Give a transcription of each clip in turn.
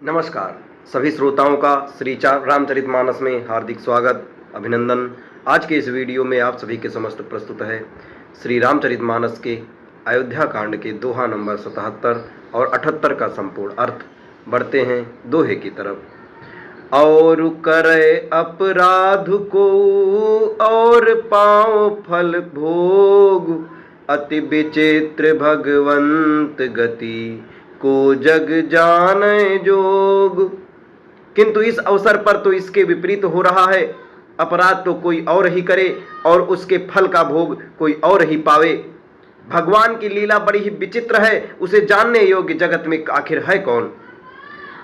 नमस्कार सभी श्रोताओं का श्री रामचरितमानस में हार्दिक स्वागत अभिनंदन। आज के इस वीडियो में आप सभी के समस्त प्रस्तुत है श्री रामचरितमानस के अयोध्या कांड के दोहा नंबर 77 और 78 का संपूर्ण अर्थ। बढ़ते हैं दोहे की तरफ। और करे अपराध को और पाओ फल भोग, अति विचित्र भगवंत गति को जग जाने जोग। किंतु इस अवसर पर तो इसके विपरीत हो रहा है। अपराध तो कोई और ही करे और उसके फल का भोग कोई और ही पावे। भगवान की लीला बड़ी ही विचित्र है, उसे जानने योग्य जगत में आखिर है कौन।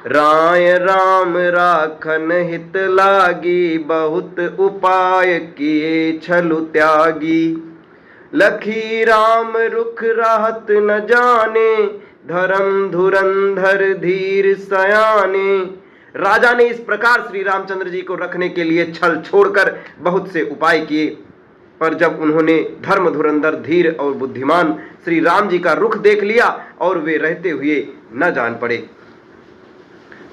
राय राम राखन हित लागी, बहुत उपाय किए छलु त्यागी। लखी राम रुख राहत न जाने, धर्म धुरंधर धीर सयाने। राजा ने इस प्रकार श्री रामचंद्र जी को रखने के लिए छल छोड़कर बहुत से उपाय किए, पर जब उन्होंने धर्म धुरंधर धीर और बुद्धिमान श्री राम जी का रुख देख लिया और वे रहते हुए न जान पड़े,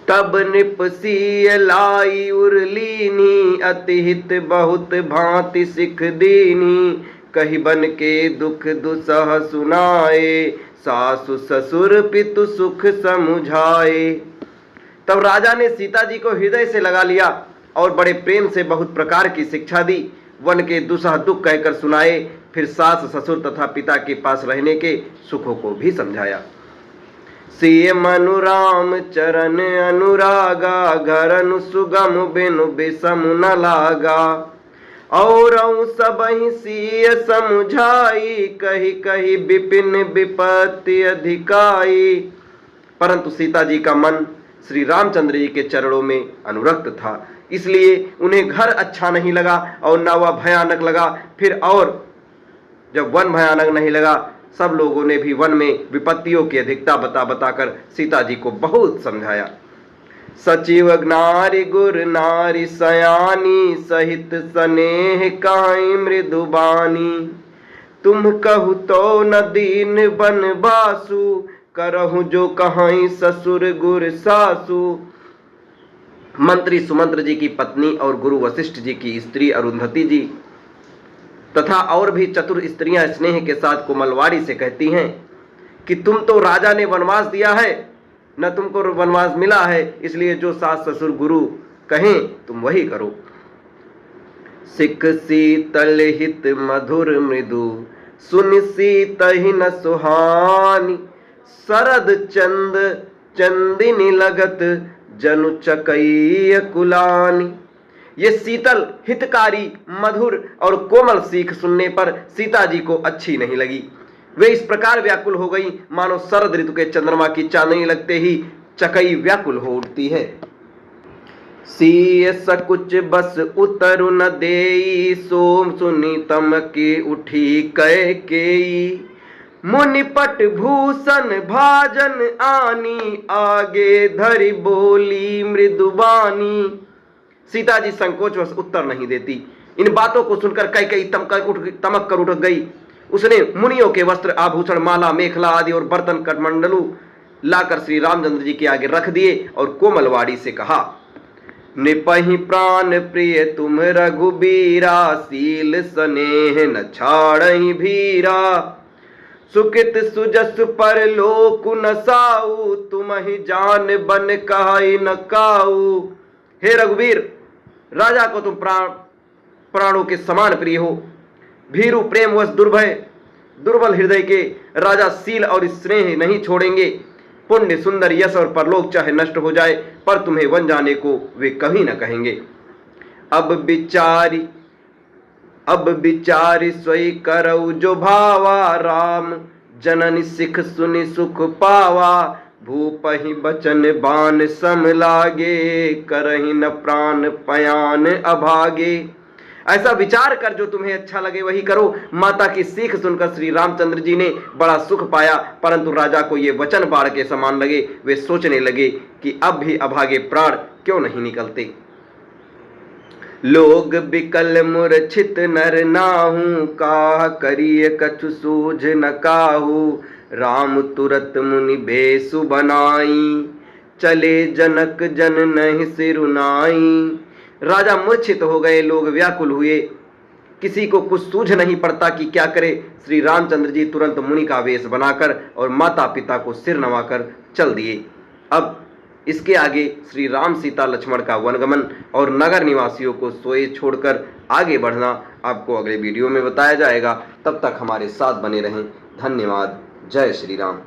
तब निपसीय लाई उर्लीनी, अतिहित बहुत भांति सिख दीनी। कही बन के दुख दुसह सुनाए, सासु ससुर पितु सुख समुझाए। तब राजा ने सीता जी को हृदय से लगा लिया और बड़े प्रेम से बहुत प्रकार की शिक्षा दी। वन के दुसह दुख कहकर सुनाए, फिर सास ससुर तथा पिता के पास रहने के सुखों को भी समझाया। सिय मनु राम चरण अनुरागा, घरनु सुगम बिनु बिसम न लागा। और सबहि सिय समुझाई, कही कही विपिन विपत्ति अधिकाई। परंतु सीता जी का मन श्री रामचंद्र जी के चरणों में अनुरक्त था, इसलिए उन्हें घर अच्छा नहीं लगा और न वह भयानक लगा। फिर और जब वन भयानक नहीं लगा, सब लोगों ने भी वन में विपत्तियों की अधिकता बता बताकर सीता जी को बहुत समझाया। सचिव नारी गुर नारी सयानी, सहित स्नेह काई मृदुबानी। तुम कहु तो न दीन बन बासु, करहु जो कहाई ससुर गुर सासु। मंत्री सुमंत्र जी की पत्नी और गुरु वशिष्ठ जी की स्त्री अरुंधति जी तथा और भी चतुर स्त्रियां स्नेह के साथ कोमलवाड़ी से कहती हैं कि तुम तो राजा ने वनवास दिया है, न तुमको वनवास मिला है, इसलिए जो सास ससुर गुरु कहें तुम वही करो। सिख शीतल हित मधुर मृदु, सुन सीतहि न सुहानी। शरद चंद चंदिनी लगत, जनु चकैय कुलानी। ये शीतल हितकारी मधुर और कोमल सीख सुनने पर सीता जी को अच्छी नहीं लगी। वे इस प्रकार व्याकुल हो गई मानो शरद ऋतु के चंद्रमा की चांदनी लगते ही चकई व्याकुल हो उठती है। सीय सकुच बस उतरु न देई, सोम सुनी तम की उठी कैकेयी। मुनिपट भूषण भाजन आनी, आगे धरि बोली मृदुबानी। सीता जी संकोचवश उत्तर नहीं देती। इन बातों को सुनकर कैकेयी तमक कर उठ गई। उसने मुनियों के वस्त्र आभूषण माला मेखला आदि और बर्तन कटमंडलू लाकर श्री रामचंद्र जी के आगे रख दिए और कोमलवाड़ी से कहा, निपहि प्राण प्रिय तुम रघुबीरा, सील स्नेह न छाड़हि भीरा। सुकित सुजस पर लोक न साऊ, तुमहि जान बन कहाई न काऊ। हे रघुवीर, राजा को तुम प्राणों के समान प्रिय हो। भीरु प्रेमवश दुर्बल हृदय के राजा सील और स्नेह नहीं छोड़ेंगे। पुण्य सुंदर यश और परलोक चाहे नष्ट हो जाए, पर तुम्हें वन जाने को वे कभी न कहेंगे। अब विचारी सोई करऊ जो भावा, राम जननी सिख सुनि सुख पावा। भूपहि बचन बान सम लागे, करहि न प्राण पयान अभागे। ऐसा विचार कर जो तुम्हें अच्छा लगे वही करो। माता की सीख सुनकर श्री रामचंद्र जी ने बड़ा सुख पाया, परंतु राजा को ये वचन बाढ़ के समान लगे। वे सोचने लगे कि अब भी अभागे प्राण क्यों नहीं निकलते। लोग बिकल मूर्छित नर नाहू, काह करिय कछु सूझ न काहू। राम तुरत मुनि भेषु बनाई, चले जनक जन नहीं सिरुनाई। राजा मूर्छित हो गए, लोग व्याकुल हुए, किसी को कुछ सूझ नहीं पड़ता कि क्या करे। श्री रामचंद्र जी तुरंत मुनि का वेश बनाकर और माता पिता को सिर नवाकर चल दिए। अब इसके आगे श्री राम सीता लक्ष्मण का वनगमन और नगर निवासियों को सोए छोड़कर आगे बढ़ना आपको अगले वीडियो में बताया जाएगा। तब तक हमारे साथ बने रहें। धन्यवाद। जय श्री राम।